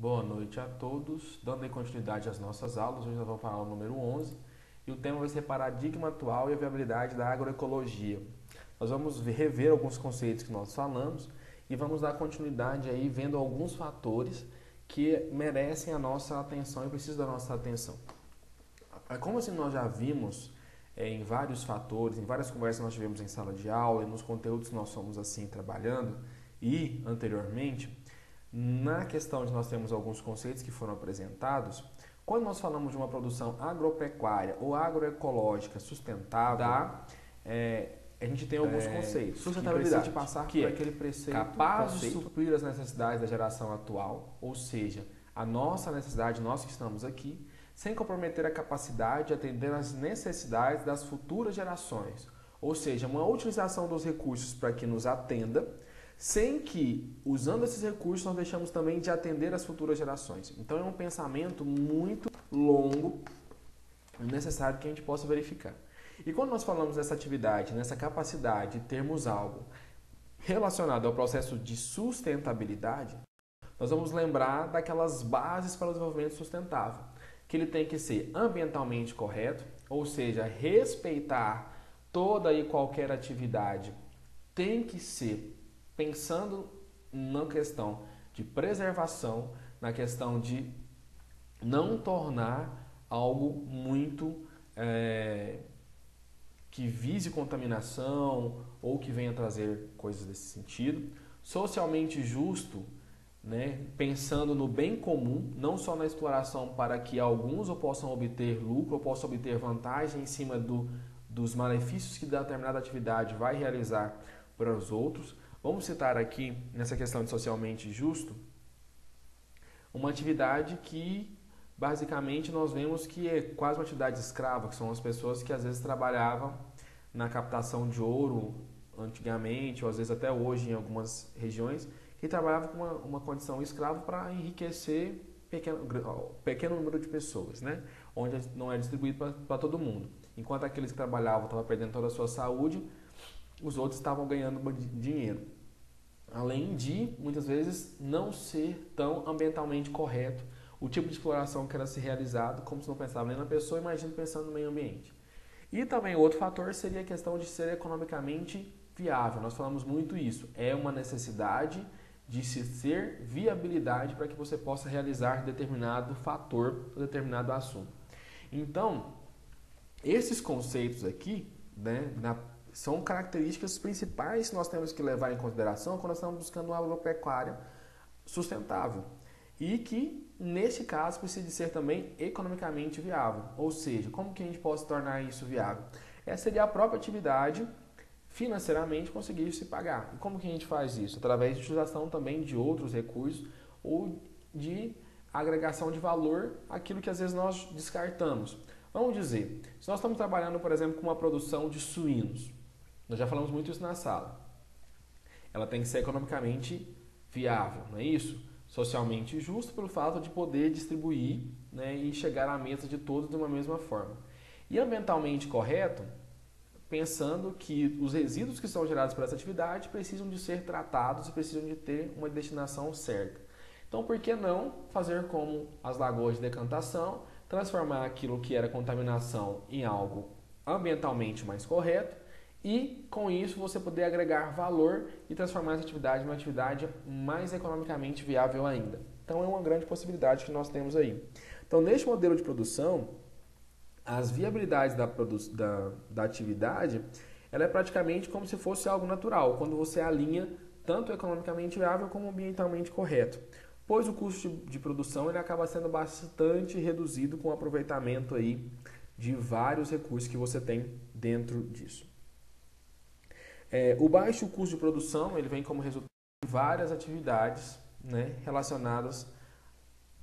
Boa noite a todos. Dando continuidade às nossas aulas, hoje nós vamos falar o número 11 e o tema vai ser Paradigma Atual e a Viabilidade da Agroecologia. Nós vamos rever alguns conceitos que nós falamos e vamos dar continuidade aí vendo alguns fatores que merecem a nossa atenção e precisam da nossa atenção. Como assim nós já vimos em vários fatores, em várias conversas que nós tivemos em sala de aula e nos conteúdos que nós fomos assim trabalhando e anteriormente, na questão de nós temos alguns conceitos que foram apresentados, quando nós falamos de uma produção agropecuária ou agroecológica sustentável, a gente tem alguns conceitos. Sustentabilidade, que passar que por é aquele preceito capaz de suprir as necessidades da geração atual, ou seja, a nossa necessidade, nós que estamos aqui, sem comprometer a capacidade de atender às necessidades das futuras gerações. Ou seja, uma utilização dos recursos para que nos atenda, sem que, usando esses recursos, nós deixamos também de atender às futuras gerações. Então é um pensamento muito longo e necessário que a gente possa verificar. E quando nós falamos dessa atividade, nessa capacidade de termos algo relacionado ao processo de sustentabilidade, nós vamos lembrar daquelas bases para o desenvolvimento sustentável, que ele tem que ser ambientalmente correto, ou seja, respeitar toda e qualquer atividade tem que ser pensando na questão de preservação, na questão de não tornar algo muito que vise contaminação ou que venha trazer coisas desse sentido. Socialmente justo, né, pensando no bem comum, não só na exploração para que alguns possam obter lucro ou possam obter vantagem em cima dos malefícios que determinada atividade vai realizar para os outros. Vamos citar aqui, nessa questão de socialmente justo, uma atividade que, basicamente, nós vemos que é quase uma atividade escrava, que são as pessoas que, às vezes, trabalhavam na captação de ouro antigamente, ou às vezes até hoje em algumas regiões, que trabalhavam com uma condição escrava para enriquecer pequeno número de pessoas, né? Onde não é distribuído para todo mundo. Enquanto aqueles que trabalhavam estavam perdendo toda a sua saúde, os outros estavam ganhando dinheiro. Além de, muitas vezes, não ser tão ambientalmente correto o tipo de exploração que era se realizado, como se não pensava nem na pessoa, imagina pensando no meio ambiente. E também outro fator seria a questão de ser economicamente viável. Nós falamos muito isso. É uma necessidade de se ter viabilidade para que você possa realizar determinado fator ou determinado assunto. Então, esses conceitos aqui, né, são características principais que nós temos que levar em consideração quando nós estamos buscando uma agropecuária sustentável. E que, nesse caso, precisa de ser também economicamente viável. Ou seja, como que a gente pode tornar isso viável? Essa seria a própria atividade financeiramente conseguir se pagar. E como que a gente faz isso? Através de utilização também de outros recursos ou de agregação de valor àquilo que às vezes nós descartamos. Vamos dizer, se nós estamos trabalhando, por exemplo, com uma produção de suínos, nós já falamos muito isso na sala, ela tem que ser economicamente viável, não é isso? Socialmente justo pelo fato de poder distribuir, né, e chegar à mesa de todos de uma mesma forma. E ambientalmente correto, pensando que os resíduos que são gerados por essa atividade precisam de ser tratados e precisam de ter uma destinação certa. Então, por que não fazer como as lagoas de decantação, transformar aquilo que era contaminação em algo ambientalmente mais correto e, com isso, você poder agregar valor e transformar essa atividade em uma atividade mais economicamente viável ainda. Então, é uma grande possibilidade que nós temos aí. Então, neste modelo de produção, as viabilidades da atividade, ela é praticamente como se fosse algo natural, quando você alinha tanto economicamente viável como ambientalmente correto, pois o custo de produção ele acaba sendo bastante reduzido com o aproveitamento aí de vários recursos que você tem dentro disso. O baixo custo de produção ele vem como resultado de várias atividades, né, relacionadas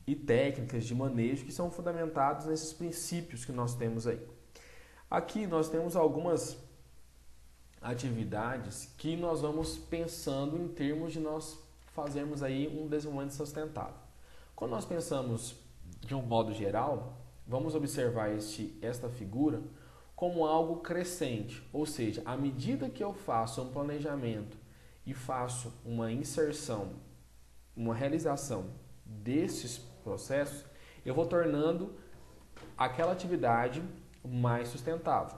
e técnicas de manejo que são fundamentadas nesses princípios que nós temos aí. Aqui nós temos algumas atividades que nós vamos pensando em termos de nós fazermos aí um desenvolvimento sustentável. Quando nós pensamos de um modo geral, vamos observar esta figura como algo crescente, ou seja, à medida que eu faço um planejamento e faço uma inserção, uma realização desses processos, eu vou tornando aquela atividade mais sustentável,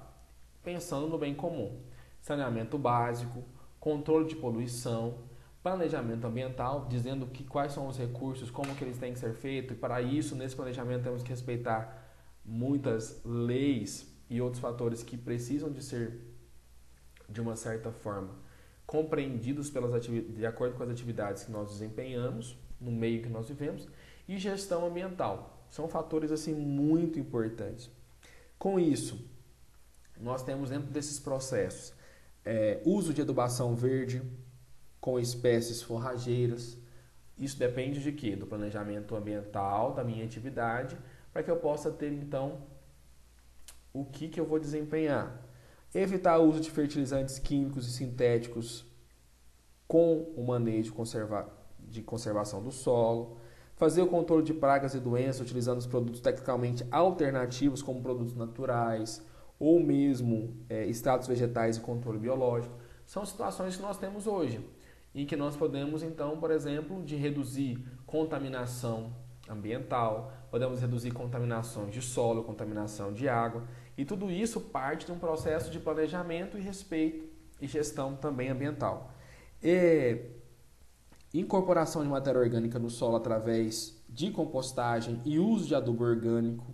pensando no bem comum. Saneamento básico, controle de poluição, planejamento ambiental, dizendo quais são os recursos, como que eles têm que ser feitos, e para isso, nesse planejamento, temos que respeitar muitas leis e outros fatores que precisam de ser, de uma certa forma, compreendidos de acordo com as atividades que nós desempenhamos, no meio que nós vivemos, e gestão ambiental. São fatores assim muito importantes. Com isso, nós temos dentro desses processos uso de adubação verde com espécies forrageiras. Isso depende de quê? Do planejamento ambiental da minha atividade, para que eu possa ter então o que eu vou desempenhar. Evitar o uso de fertilizantes químicos e sintéticos com o manejo de conservação do solo. Fazer o controle de pragas e doenças utilizando os produtos tecnicamente alternativos, como produtos naturais, ou mesmo extratos vegetais e controle biológico. São situações que nós temos hoje, em que nós podemos, então, por exemplo, de reduzir contaminação ambiental, podemos reduzir contaminações de solo, contaminação de água, e tudo isso parte de um processo de planejamento e respeito e gestão também ambiental. Incorporação de matéria orgânica no solo através de compostagem e uso de adubo orgânico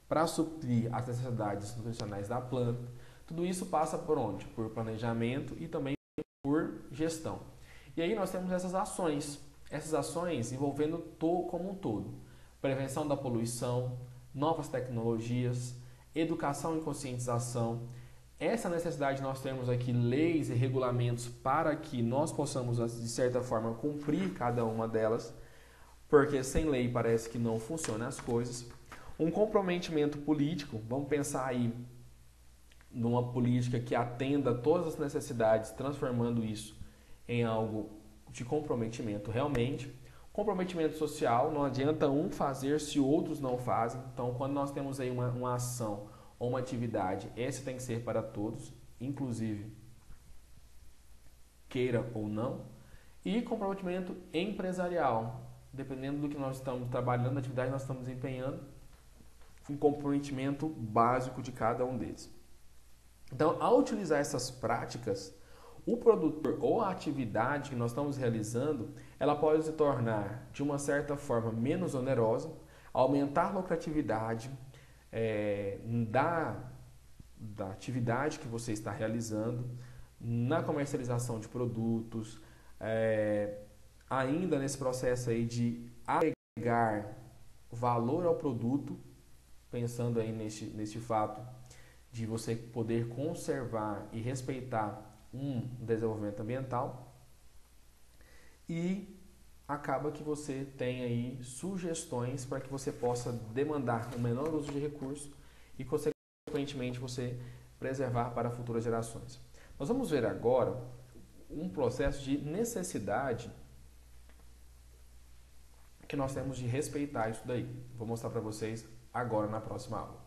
para suprir as necessidades nutricionais da planta. Tudo isso passa por onde? Por planejamento e também por gestão. E aí nós temos essas ações envolvendo como um todo. Prevenção da poluição, novas tecnologias, educação e conscientização. Essa necessidade de nós termos aqui leis e regulamentos para que nós possamos, de certa forma, cumprir cada uma delas, porque sem lei parece que não funcionam as coisas. Um comprometimento político, vamos pensar aí numa política que atenda a todas as necessidades, transformando isso em algo de comprometimento realmente. Comprometimento social, não adianta um fazer se outros não fazem. Então, quando nós temos aí uma ação ou uma atividade, essa tem que ser para todos, inclusive queira ou não. E comprometimento empresarial, dependendo do que nós estamos trabalhando, da atividade que nós estamos desempenhando, um comprometimento básico de cada um deles. Então, ao utilizar essas práticas, o produtor ou a atividade que nós estamos realizando, ela pode se tornar, de uma certa forma, menos onerosa, aumentar a lucratividade da atividade que você está realizando, na comercialização de produtos, ainda nesse processo aí de agregar valor ao produto, pensando aí neste fato de você poder conservar e respeitar um desenvolvimento ambiental, e acaba que você tem aí sugestões para que você possa demandar um menor uso de recursos e, consequentemente, você preservar para futuras gerações. Nós vamos ver agora um processo de necessidade que nós temos de respeitar isso daí. Vou mostrar para vocês agora na próxima aula.